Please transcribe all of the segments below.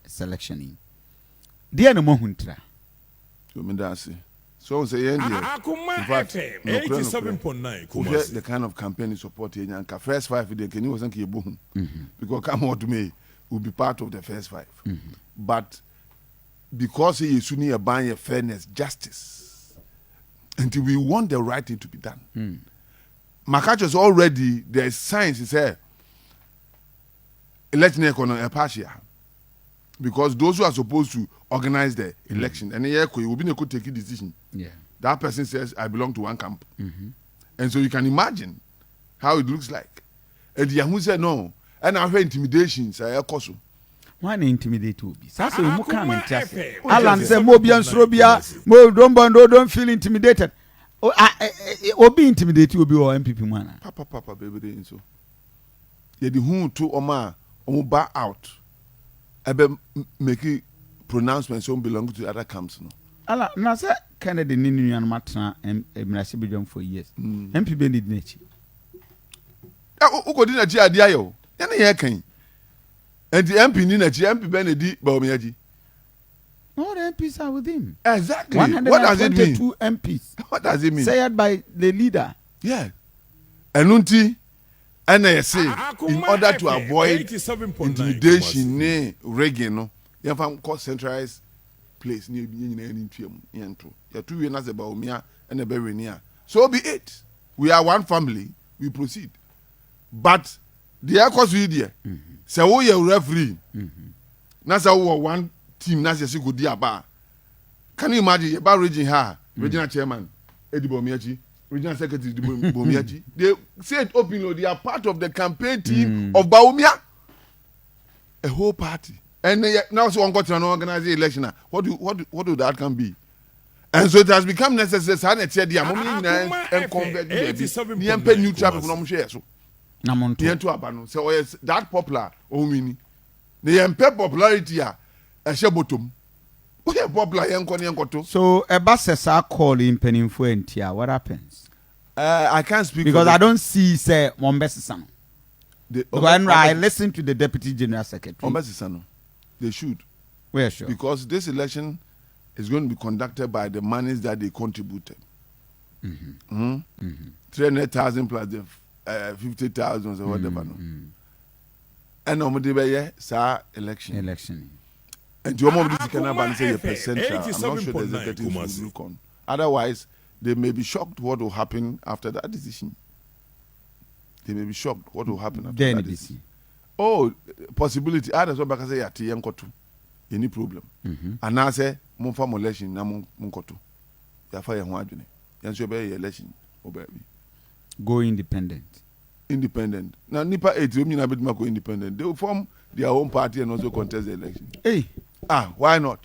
selection. Dear no mohuntra. You mean that see? So say Akoma FM 87.9. Kumasi. The kind of campaign you support here, Yanka. First 5 days, can you wasn't keep boom? Because come out to me, will be part of the first 5. But because he is soon buying fairness, justice, until we want the right thing to be done. Makacho's already there's signs. He said, election economy partial. Because those who are supposed to organize the election, and the will be able to take a decision. Yeah. That person says, I belong to one camp. And so you can imagine how it looks like. And the Yahoo said, no. And I heard intimidations. I also. Why intimidate you? That's a more common test. Alan said, Mobian Srobia, Mo don't feel intimidated. Or be intimidated, will be all MPP man. Papa, baby, so. Yeah, the who to Oma, Oba out. I be make pronouncements on belong to other camps. No. Alan, now, sir, Canada Ninian Matra and Minasibidon for years. MPP need nature. Who could dinner Giadio? Any year can. And the MP Nina MP Benedi Bomiaji. All the MPs are with him. Exactly. What does it mean? 2 MPs. What does it mean? Said by the leader. Yeah. And Unti, and I say, in order to avoid intimidation, rigging, no, you have a centralized place near being in 2 years about me and a very near. So be it. We are one family, we proceed. But the Akos video, say, oh, you're referee. That's our one team, that's a good dear bar. Can you imagine about region her, regional chairman, Eddie Bomiachi, regional secretary Bomiachi? They said openly they are part of the campaign team of Baumia. A whole party. And now so one got to an organized election. What do that can be? And so it has become necessary to say the and convert the new chapter from share. So so yes, that popular omini. The MP popularity a bottom. We are popular yanko. So a bus call in Peninfuentia. What happens? I can't speak because I don't see say Mombesa. When I listen to the Deputy General Secretary. Mombesa, they should. We're sure. Because this election is going to be conducted by the monies that they contributed. 300,000 plus the 50,000 or whatever. And nobody say election. And you almost can say a percentage. I'm not sure the executives will look on. Otherwise, they may be shocked what will happen after that decision. They may be shocked what will happen after that decision. Oh, possibility. That's what I say. Any problem? And now say, "Mon farm election na mon koto." Ya fire ho adwene. Yan so be election obabi. Go independent. Independent. Now nipa 8 you na be go independent. They will form their own party and also contest the election. Hey, why not?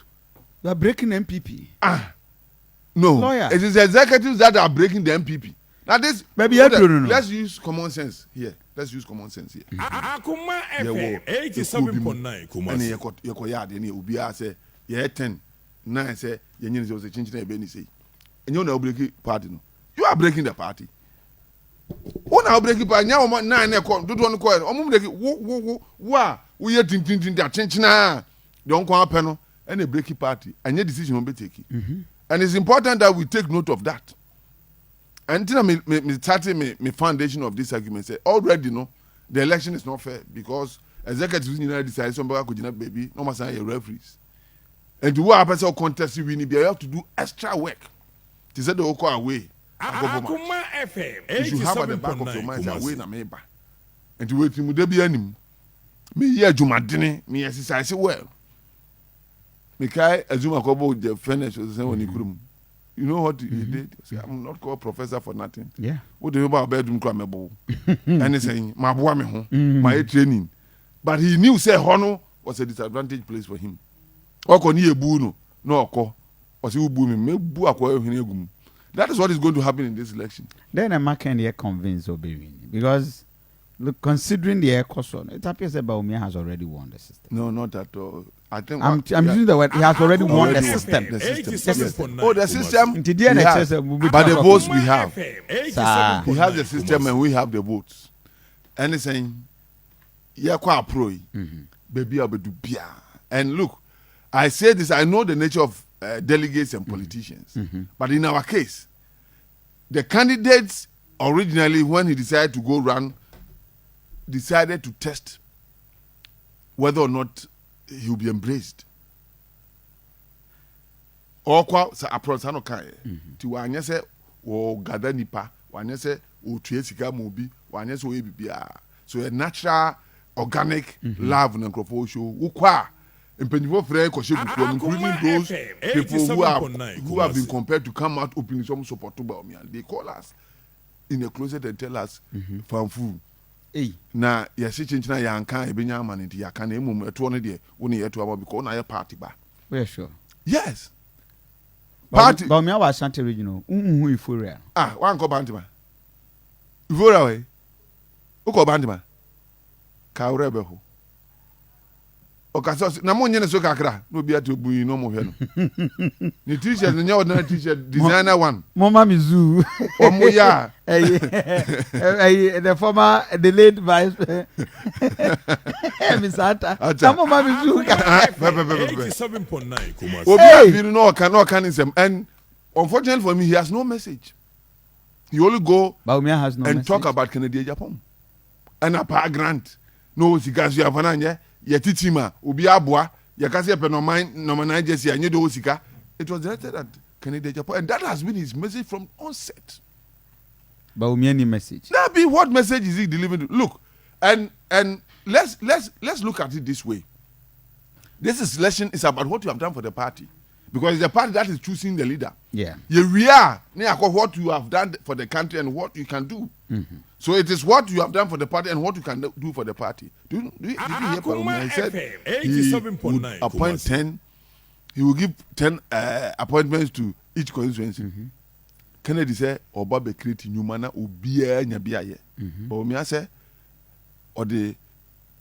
They are breaking MPP. No. Lawyer. It is the executives that are breaking the MPP. Now this maybe let's use common sense here. Akoma FM 87.9 Kumasi. And you ko yard any obi a say ye 10 9 say ye nyine say chinchina e be ni say. And you na breaking party no. You are breaking the party. Who na breaking party nya o 9 e ko dodo no ko e. Omo break wo ye tin da chinchina. Don ko apɛ no and a breaking party. And your decision will be taken. And it's important that we take note of that. Until me starting my foundation of this argument say already no the election is not fair because executives decide somebody could not baby no must say referees and to what happens contest you have to do extra work to say the go away. Akoma FM you should have at the back of your mind away na me ba and to wait mu dey be anim me here jumadene me exercise well me kai azuma ko the finish say when you kurum. You know what he did? See, I'm not called professor for nothing. Yeah. What do you about bedroom cramable? And he's saying, my boy, my training. But he knew say Hono was a disadvantage place for him. Or can he boo no call or see who booming me boo acquire. That is what is going to happen in this election. Then a man can convince Oberyn because look, considering the air cost, it appears that Baumia has already won the system. No, not at all. I think I'm using the word he has already won the system. The system. Yes. Oh, the system. But the votes we have. We have the system and we have the votes. And he's saying, "Yeah, quite pro. Baby, I'll be do bia. And look, I say this, I know the nature of delegates and politicians. But in our case, the candidates originally, when he decided to go run, decided to test whether or not he will be embraced. Or sa approach no kai. Ti wanye se wo gather nipa, wanye se o tue sika mo bi, wanye se o bibia. So a natural organic love and crop show. Wo kwa impenifo frɛ kɔhye bukuo, including those people who have been compared to come out openly some support to Baumia. They call us in a closet and tell us fanfu. Na yɛsi chinchina yanka ebenya amane nti yaka na emum eto no de wo ne yeto aba because na ye party ba. We sure. Yes. Party. Baumia was Ashanti regional. Hu Euphoria. Wan ko bantima. Euphoria we. Uko bantima. Ka urebe ho. Okaso na mo nyene so kakra no bia to buyi no mo hwe no. Ni t-shirt nya ordinary t-shirt designer one. Mama Mizu. Omo ya. The former delayed vice Misata. Mama Mizu. 87.9 Kumasi. Obi abi no can him, and unfortunately for me he has no message. He only go Baumia has no and message. talk about Kennedy Agyapong. And a power grant. No sigas you have ananya. Yetitima, Ubi Abwa, Yakasi Penomine, Nomana Jesse, and Yudo Sika. It was directed at Kennedy Agyapong, and that has been his message from onset. Baumia message. That be what message is he delivering? Look, and let's look at it this way. This election is about what you have done for the party, because it's the party that is choosing the leader. Yeah. We are what you have done for the country and what you can do. So it is what you have done for the party and what you can do for the party. Did you hear Paloma? He said he would appoint 10. He will give 10 appointments to each constituency. Kennedy said, "Oba be creating new manner ubia nyabiaye." But Omia said, "Or the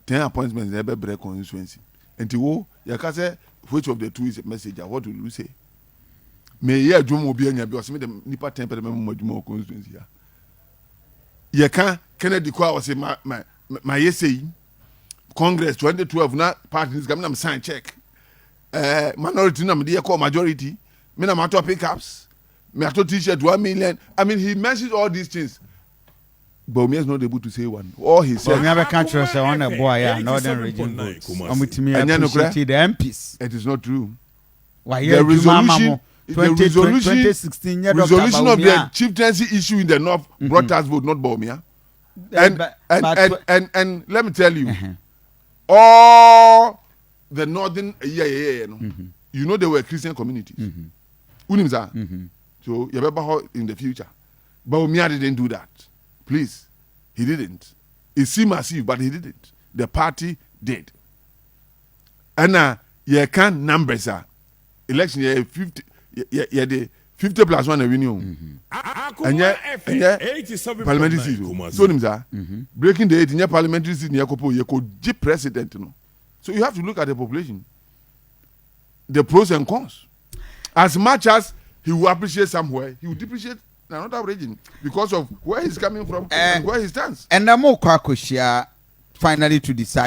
10 appointments never break constituency." And to yaka say, which of the two is a messenger? What will you say? May ye drum ubia nyabi or some them nipa 10 per member constituency. Yaka Kennedy kwa was my essay Congress 2012 na parties come na sign check minority na me call majority me na matter pickups me ato t-shirt 1 million. I mean he mentions all these things but me is not able to say one. All he said me have country say on a boy yeah northern region votes amutimi appreciate the MPs. It is not true. Why the resolution 2016 resolution of the chieftaincy issue in the north brought us vote, not Baumia. And let me tell you, all the northern you know they were Christian communities. So you remember in the future. Baumia didn't do that. Please, he didn't. It seemed massive, but he didn't. The party did. And you can't numbers election 50. Yeah, the 50 plus 1 revenue. And yeah, parliamentary seat. So breaking the 8 parliamentary seat, you could president. So you have to look at the population, the pros and cons. As much as he will appreciate somewhere, he will depreciate another region because of where he's coming from and where he stands. And the more finally to decide.